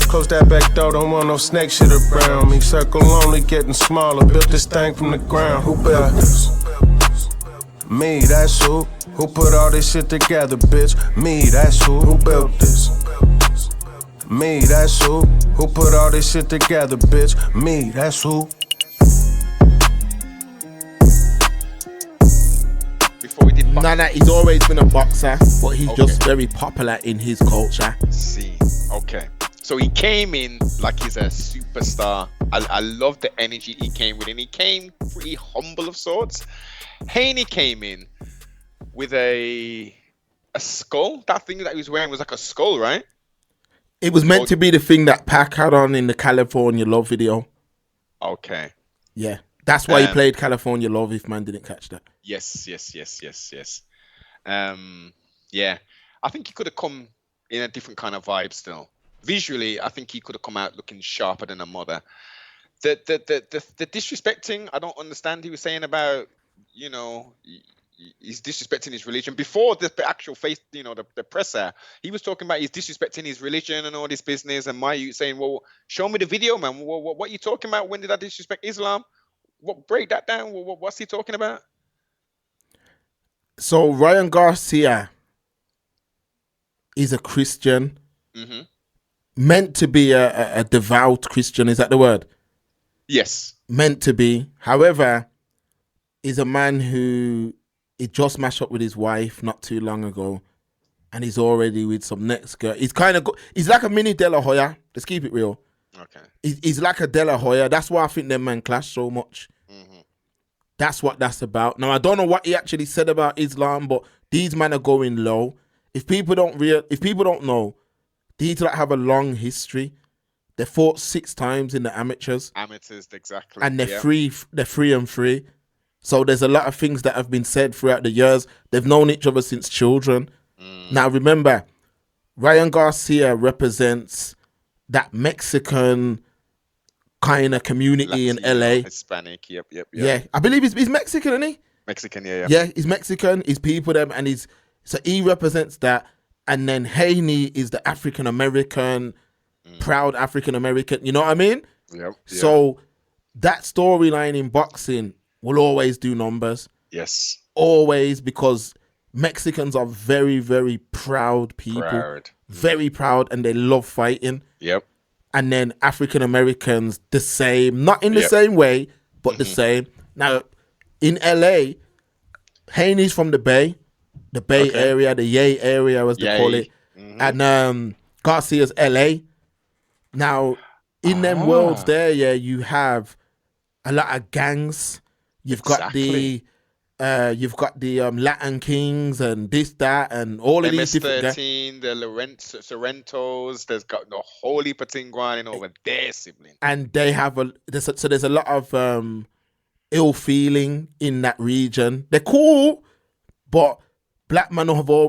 Close that back door, don't want no snake shit around me. Circle only getting smaller, built this thing from the ground. Who built this? Me, that's who. Who put all this shit together, bitch? Me, that's who. Who built this? Me, that's who. Who put all this shit together, bitch? Me, that's who. Before we did Nah, he's always been a boxer, but he's just very popular in his culture. See, okay. So he came in like he's a superstar. I love the energy he came with, and he came pretty humble of sorts. Haney came in with a skull. That thing that he was wearing was like a skull, right? It was meant to be the thing that Pac had on in the California Love video. Okay. Yeah, that's why he played California Love, if man didn't catch that. Yes. Yeah, I think he could have come in a different kind of vibe still. Visually, I think he could have come out looking sharper than a mother. The disrespecting, I don't understand. He was saying about, you know, he's disrespecting his religion. Before the actual face, you know, the presser, he was talking about he's disrespecting his religion and all this business. And my youth saying, well, show me the video, man. What are you talking about? When did I disrespect Islam? Break that down. What's he talking about? So Ryan Garcia is a Christian, meant to be a devout Christian. Is that the word? Yes. Meant to be. However, is a man who he just mashed up with his wife not too long ago, and he's already with some next girl. He's he's like a mini De La Hoya. Let's keep it real. Okay. He's like a De La Hoya. That's why I think them man clash so much. That's what that's about. Now I don't know what he actually said about Islam, but these men are going low. If people don't know, these like have a long history. They fought 6 times in the amateurs. Amateurs, exactly. And they're free and free. So there's a lot of things that have been said throughout the years. They've known each other since children. Now remember, Ryan Garcia represents that Mexican kind of community Latino, in LA. Hispanic, yep. Yeah, I believe he's Mexican, isn't he? Mexican, yeah. Yeah, he's Mexican. He's people them, and so he represents that. And then Haney is the African American, proud African American. You know what I mean? Yep. So that storyline in boxing will always do numbers. Yes. Always, because Mexicans are very, very proud people. Very proud, and they love fighting. Yep. And then African Americans, the same. Not in the same way, but the same. Now, in LA, Haney's from the Bay area, the Yay area, as they call it. And Garcia's LA. Now, in them worlds there, you have a lot of gangs. You've got the Latin Kings and this, that, and all of these different guys. MS-13, the Sorrentos, there's got the Holy Patinguan over their sibling. And they have there's a lot of ill feeling in that region. They're cool, but black men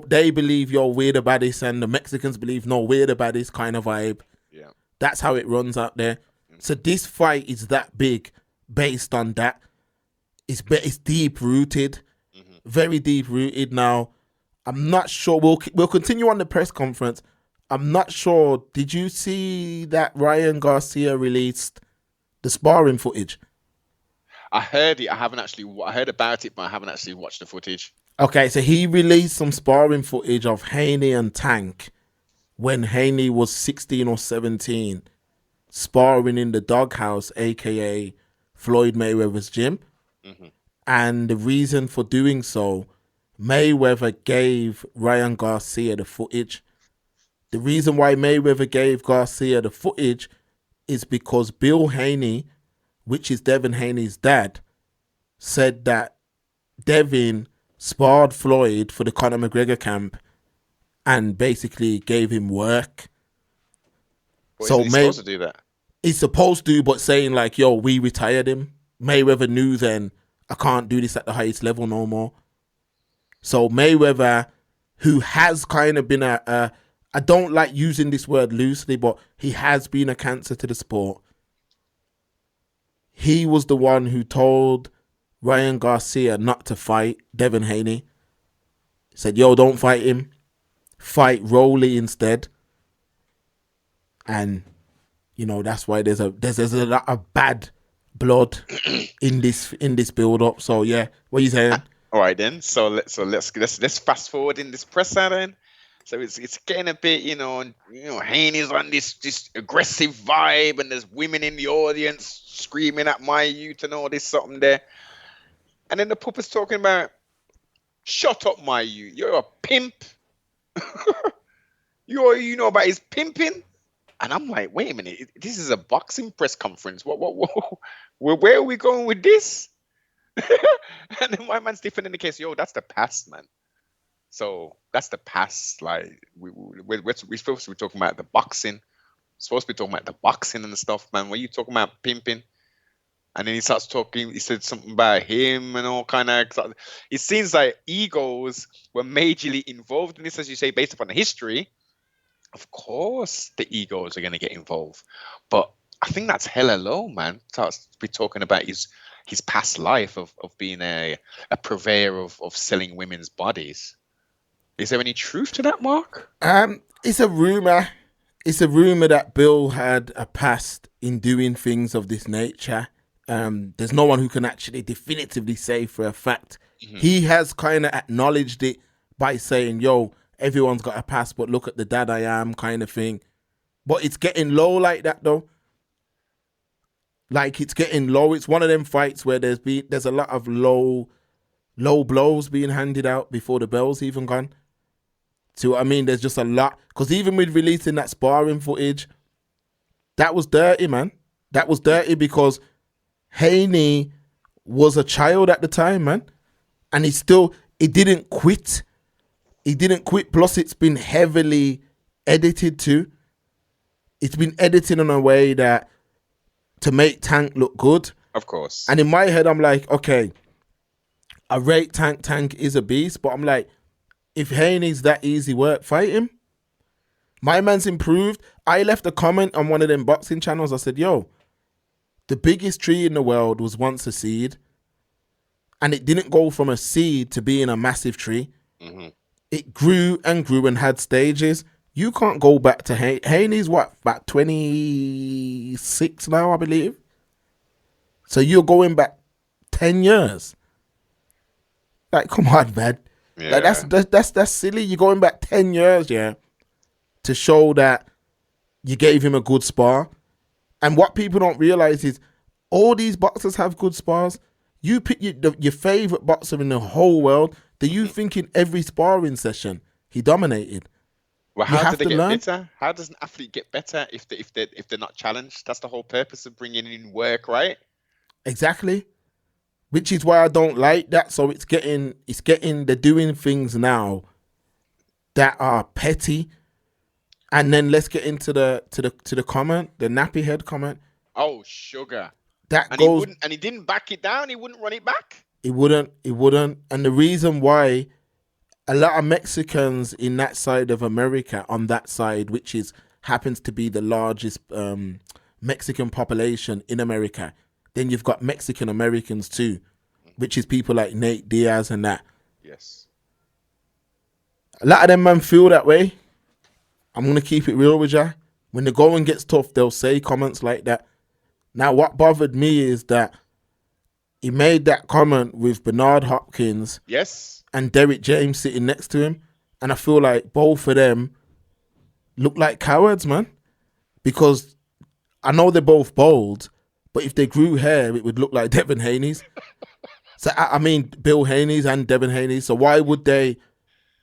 they believe you're weird about this, and the Mexicans believe no, weird about this kind of vibe. Yeah. That's how it runs out there. So this fight is that big based on that. It's deep rooted, very deep rooted. Now, I'm not sure. We'll continue on the press conference. I'm not sure. Did you see that Ryan Garcia released the sparring footage? I heard it. I heard about it, but I haven't actually watched the footage. Okay, so he released some sparring footage of Haney and Tank when Haney was 16 or 17, sparring in the doghouse, aka Floyd Mayweather's gym. And the reason for doing so, Mayweather gave Ryan Garcia the footage. The reason why Mayweather gave Garcia the footage is because Bill Haney, which is Devin Haney's dad, said that Devin sparred Floyd for the Conor McGregor camp and basically gave him work. Well, so he's supposed to do that? He's supposed to, but saying like, yo, we retired him. Mayweather knew then, I can't do this at the highest level no more. So Mayweather, who has kind of been I don't like using this word loosely, but he has been a cancer to the sport. He was the one who told Ryan Garcia not to fight Devin Haney. He said, yo, don't fight him. Fight Rolly instead. And you know, that's why there's a lot of bad blood in this build up. So yeah, what are you saying? All right then. So let's fast forward in this presser then. So it's getting a bit, Haney's on this aggressive vibe, and there's women in the audience screaming at my youth and all this something there. And then the puppet's talking about, shut up, my youth. You're a pimp. You know about his pimping? And I'm like, wait a minute, this is a boxing press conference. What? Where are we going with this? And then my man's different in the case. Yo, that's the past, man. So that's the past. Like we're supposed to be talking about the boxing. We're supposed to be talking about the boxing and stuff, man. When you talking about pimping, and then he starts talking. He said something about him and all kind of. It seems like egos were majorly involved in this, as you say, based upon the history. Of course, the egos are going to get involved, but I think that's hella low, man. Starts to be talking about his past life of being a purveyor of selling women's bodies. Is there any truth to that, Mark? It's a rumor. It's a rumor that Bill had a past in doing things of this nature. There's no one who can actually definitively say for a fact. Mm-hmm. He has kind of acknowledged it by saying, yo, everyone's got a past, but look at the dad I am kind of thing. But it's getting low like that, though. Like, it's getting low. It's one of them fights where there's a lot of low blows being handed out before the bell's even gone. So, I mean, there's just a lot. Because even with releasing that sparring footage, that was dirty, man. That was dirty because Haney was a child at the time, man. And he didn't quit. He didn't quit. Plus, it's been heavily edited too. It's been edited in a way that to make Tank look good. Of course. And in my head, I'm like, okay, I rate Tank. Tank is a beast. But I'm like, if Haney's that easy work, fight him. My man's improved. I left a comment on one of them boxing channels. I said, yo, the biggest tree in the world was once a seed. And it didn't go from a seed to being a massive tree. Mm-hmm. It grew and grew and had stages. You can't go back to Haney. Haney's what, about 26 now, I believe. So you're going back 10 years. Like, come on, man. Yeah. Like, that's silly. You're going back 10 years, yeah, to show that you gave him a good spar. And what people don't realize is all these boxers have good spars. You pick your favorite boxer in the whole world. Do you think in every sparring session he dominated? Well, how do they get better? How does an athlete get better if they're not challenged? That's the whole purpose of bringing in work, right? Exactly. Which is why I don't like that. So they're doing things now that are petty. And then let's get into the comment, the nappy head comment. Oh, sugar. He didn't back it down. He wouldn't run it back. He wouldn't. And the reason why a lot of Mexicans in that side of America, on that side, which happens to be the largest Mexican population in America, then you've got Mexican Americans too, which is people like Nate Diaz and that. Yes. A lot of them man feel that way. I'm going to keep it real with you. When the going gets tough, they'll say comments like that. Now, what bothered me is that he made that comment with Bernard Hopkins, yes, and Derek James sitting next to him. And I feel like both of them look like cowards, man. Because I know they're both bald, but if they grew hair, it would look like Devin Haney's. So, I mean, Bill Haney's and Devin Haney's. So why would they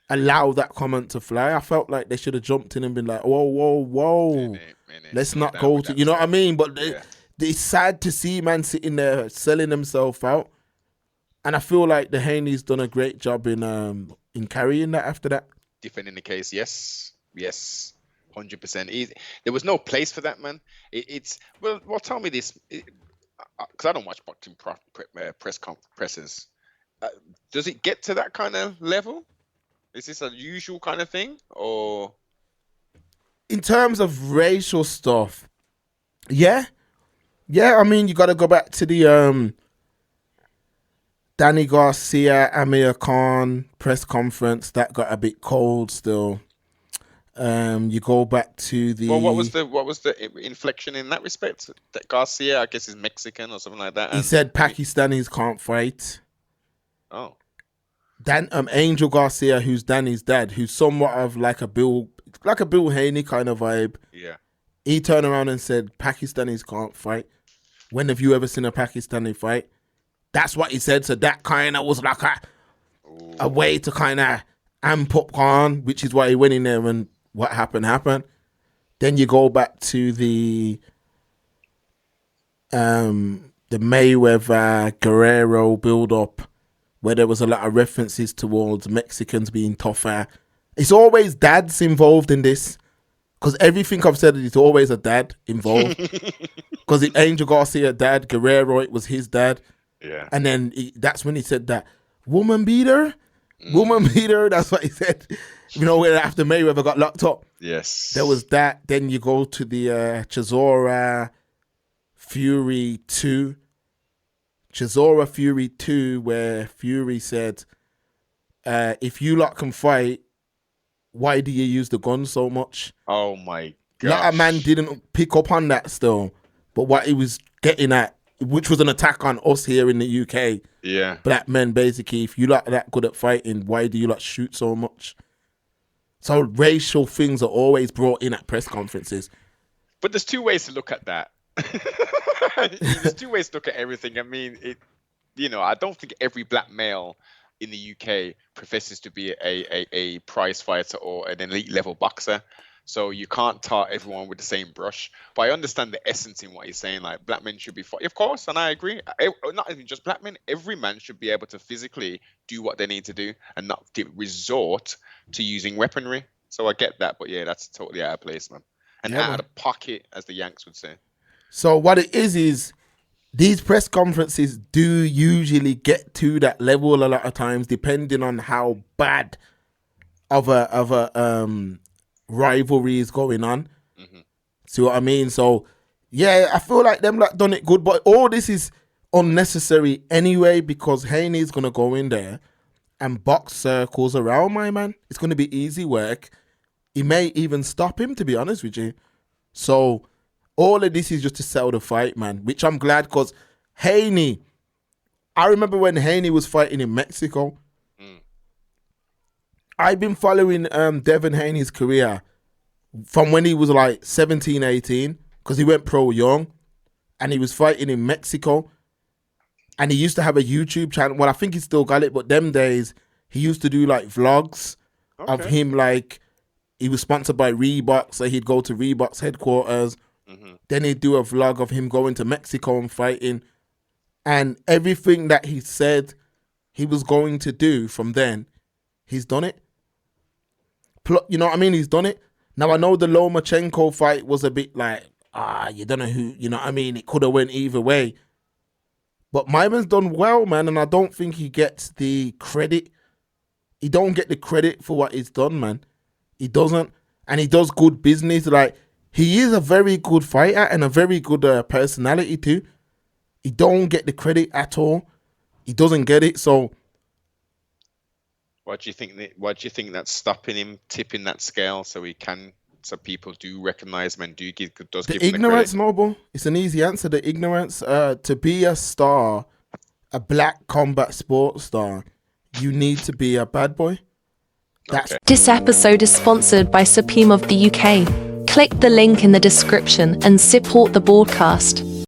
allow that comment to fly? I felt like they should have jumped in and been like, whoa. Minute. Let's not go to, you know what I mean? But it's sad to see man sitting there selling himself out. And I feel like the Haney's done a great job in carrying that after that. Defending the case, yes, 100%. There was no place for that, man. Well, tell me this, because I don't watch boxing presses. Does it get to that kind of level? Is this a usual kind of thing, or? In terms of racial stuff, yeah. I mean, you got to go back to the Danny Garcia, Amir Khan press conference that got a bit cold still. You go back to the. Well, what was the inflection in that respect? That Garcia, I guess, is Mexican or something like that. He said Pakistanis can't fight. Oh. Angel Garcia, who's Danny's dad, who's somewhat of like a Bill Haney kind of vibe. Yeah. He turned around and said Pakistanis can't fight. When have you ever seen a Pakistani fight? That's what he said. So that kind of was like a way to kind of amp up Khan, which is why he went in there and what happened. Then you go back to the Mayweather Guerrero build up, where there was a lot of references towards Mexicans being tougher. It's always dads involved in this, because everything I've said, it's always a dad involved. Because Angel Garcia dad, Guerrero, it was his dad. Yeah. And then that's when he said that woman beater. That's what he said. You know, when after Mayweather got locked up. Yes. There was that. Then you go to the Chisora Fury 2. Chisora Fury 2, where Fury said, if you lot can fight, why do you use the gun so much? Oh my god. Like, a man didn't pick up on that still. But what he was getting at, which was an attack on us here in the UK. Yeah. Black men, basically, if you lot are that good at fighting, why do you lot shoot so much? So racial things are always brought in at press conferences. But there's two ways to look at that. There's two ways to look at everything. I mean, I don't think every black male in the UK professes to be a prize fighter or an elite level boxer. So you can't tar everyone with the same brush. But I understand the essence in what he's saying. Like, black men should be fought. Of course, and I agree. Not even just black men. Every man should be able to physically do what they need to do and not resort to using weaponry. So I get that. But yeah, that's totally out of place, man. And out of pocket, as the Yanks would say. So what it is these press conferences do usually get to that level a lot of times, depending on how bad of a rivalry is going on. Mm-hmm. See what I mean? So yeah, I feel like them done it good, but all this is unnecessary anyway, because Haney's gonna go in there and box circles around my man. It's gonna be easy work. He may even stop him, to be honest with you. So all of this is just to sell the fight, man, which I'm glad, because Haney, I remember when Haney was fighting in Mexico. I've been following Devin Haney's career from when he was like 17, 18, because he went pro young, and he was fighting in Mexico. And he used to have a YouTube channel. Well, I think he still got it, but them days, he used to do like vlogs of him, like, he was sponsored by Reebok, so he'd go to Reebok's headquarters. Mm-hmm. Then he'd do a vlog of him going to Mexico and fighting. And everything that he said he was going to do from then, he's done it. You know what I mean? He's done it. Now, I know the Lomachenko fight was a bit like, you don't know who, you know what I mean? It could have went either way. But my man's done well, man, and I don't think he gets the credit. He don't get the credit for what he's done, man. He doesn't. And he does good business. Like, he is a very good fighter and a very good personality too. He don't get the credit at all. He doesn't get it, so... Why do you think that's stopping him tipping that scale so people do recognize him and give him the ignorance, Noble? It's an easy answer. The ignorance. To be a star, a black combat sports star, you need to be a bad boy. This episode is sponsored by Supreme of the UK. Click the link in the description and support the broadcast.